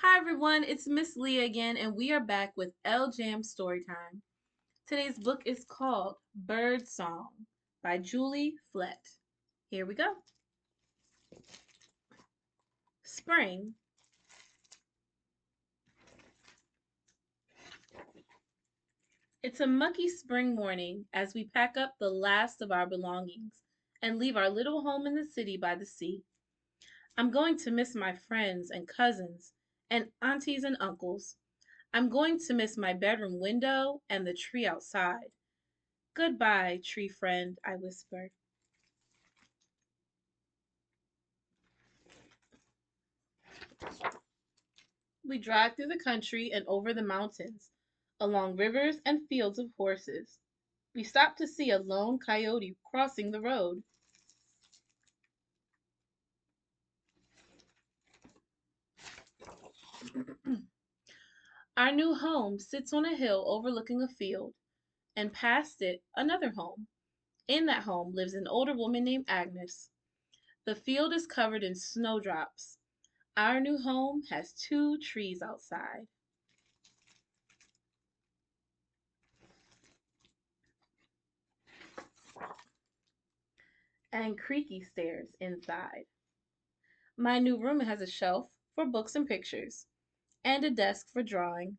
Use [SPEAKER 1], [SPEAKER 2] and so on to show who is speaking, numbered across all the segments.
[SPEAKER 1] Hi everyone, it's Miss Leah again, and we are back with Ell Jam Storytime. Today's book is called Birdsong by Julie Flett. Here we go. Spring. It's a mucky spring morning as we pack up the last of our belongings and leave our little home in the city by the sea. I'm going to miss my friends and cousins and aunties and uncles. I'm going to miss my bedroom window and the tree outside. Goodbye, tree friend, I whispered. We drive through the country and over the mountains, along rivers and fields of horses. We stop to see a lone coyote crossing the road. Our new home sits on a hill overlooking a field, and past it, another home. In that home lives an older woman named Agnes. The field is covered in snowdrops. Our new home has two trees outside. And creaky stairs inside. My new room has a shelf for books and pictures, and a desk for drawing.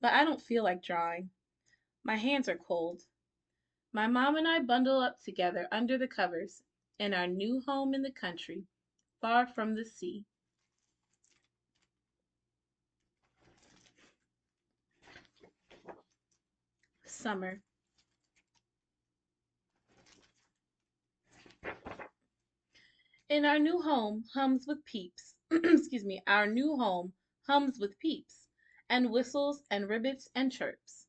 [SPEAKER 1] But I don't feel like drawing. My hands are cold. My mom and I bundle up together under the covers in our new home in the country, far from the sea. Summer. In our new home hums with peeps. Excuse me, our new home hums with peeps and whistles and ribbits and chirps.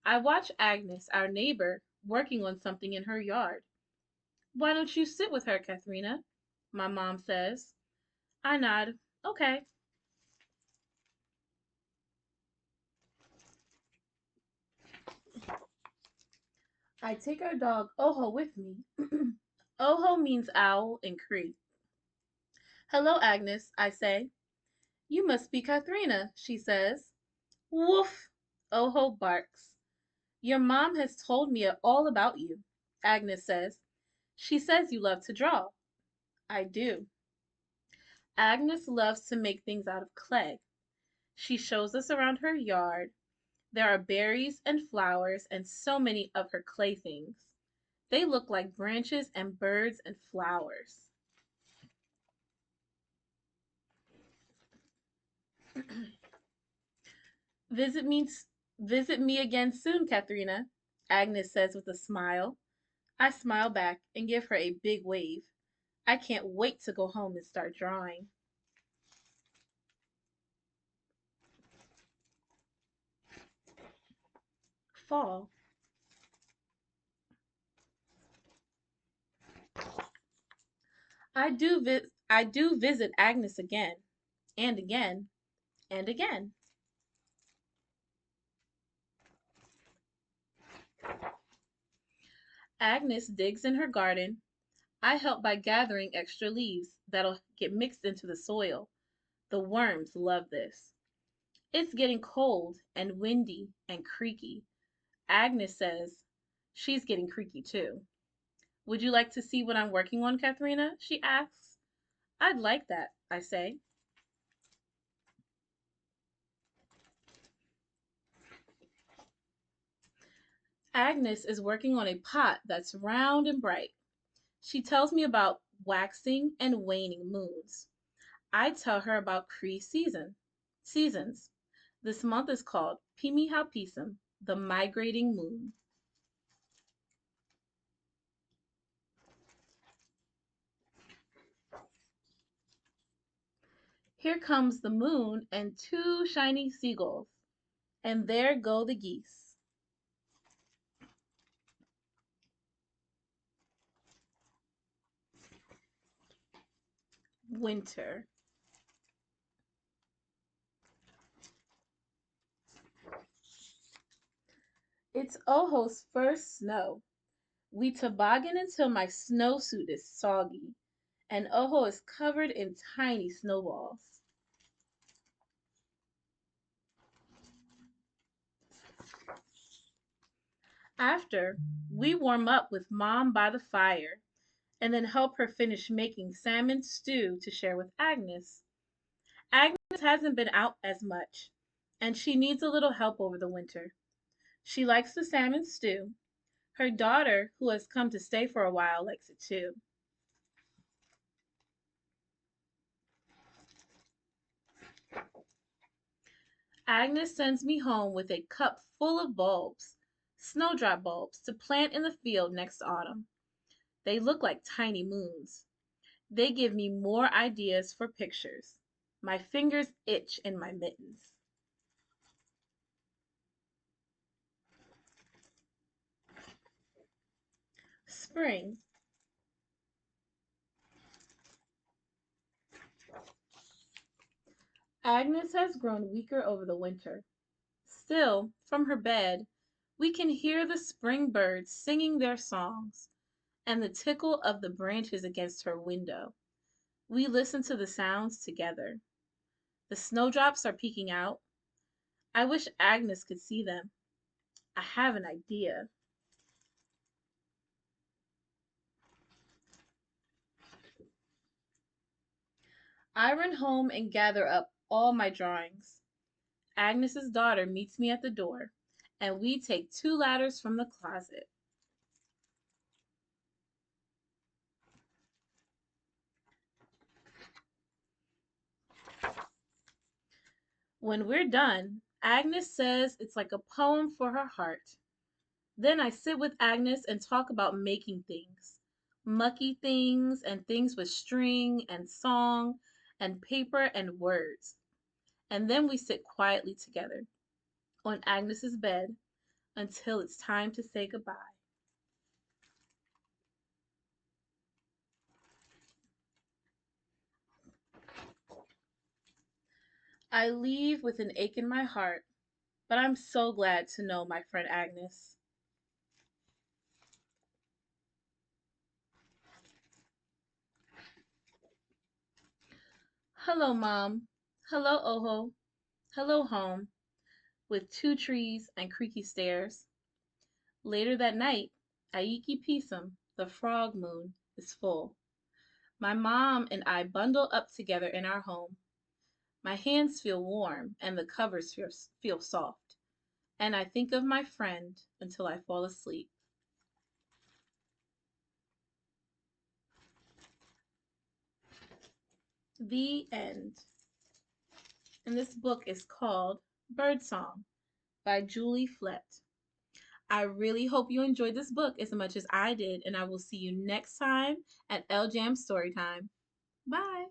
[SPEAKER 1] I watch Agnes, our neighbor, working on something in her yard. Why don't you sit with her, Katharina? My mom says. I nod. Okay. I take our dog Oho with me. Oho means owl in Cree. Hello, Agnes, I say. You must be Katharina, she says. Woof! Oho barks. Your mom has told me all about you, Agnes says. She says you love to draw. I do. Agnes loves to make things out of clay. She shows us around her yard. There are berries and flowers and so many of her clay things. They look like branches and birds and flowers. Visit me, visit me again soon, Katharina, Agnes says with a smile. I smile back and give her a big wave. I can't wait to go home and start drawing. Fall. I do visit Agnes again and again and again. Agnes digs in her garden. I help by gathering extra leaves that'll get mixed into the soil. The worms love this. It's getting cold and windy and creaky. Agnes says she's getting creaky too. Would you like to see what I'm working on, Katharina? She asks. I'd like that, I say. Agnes is working on a pot that's round and bright. She tells me about waxing and waning moons. I tell her about Cree seasons. This month is called Pimi Haupisum, the migrating moon. Here comes the moon and two shining seagulls, and there go the geese. Winter. It's Oho's first snow. We toboggan until my snowsuit is soggy, and Oho is covered in tiny snowballs. After, we warm up with Mom by the fire and then help her finish making salmon stew to share with Agnes. Agnes hasn't been out as much, and she needs a little help over the winter. She likes the salmon stew. Her daughter, who has come to stay for a while, likes it too. Agnes sends me home with a cup full of bulbs, snowdrop bulbs, to plant in the field next autumn. They look like tiny moons. They give me more ideas for pictures. My fingers itch in my mittens. Spring. Agnes has grown weaker over the winter. Still, from her bed, we can hear the spring birds singing their songs and the tickle of the branches against her window. We listen to the sounds together. The snowdrops are peeking out. I wish Agnes could see them. I have an idea. I run home and gather up all my drawings. Agnes's daughter meets me at the door, and we take two ladders from the closet. When we're done, Agnes says it's like a poem for her heart. Then I sit with Agnes and talk about making things, mucky things and things with string and song and paper and words. And then we sit quietly together on Agnes's bed until it's time to say goodbye. I leave with an ache in my heart, but I'm so glad to know my friend Agnes. Hello, Mom. Hello, Oho. Hello, home, with two trees and creaky stairs. Later that night, Aiki Pisum, the frog moon, is full. My mom and I bundle up together in our home. My hands feel warm and the covers feel soft. And I think of my friend until I fall asleep. The end. And this book is called Birdsong by Julie Flett. I really hope you enjoyed this book as much as I did, and I will see you next time at Ell Jam Storytime. Bye.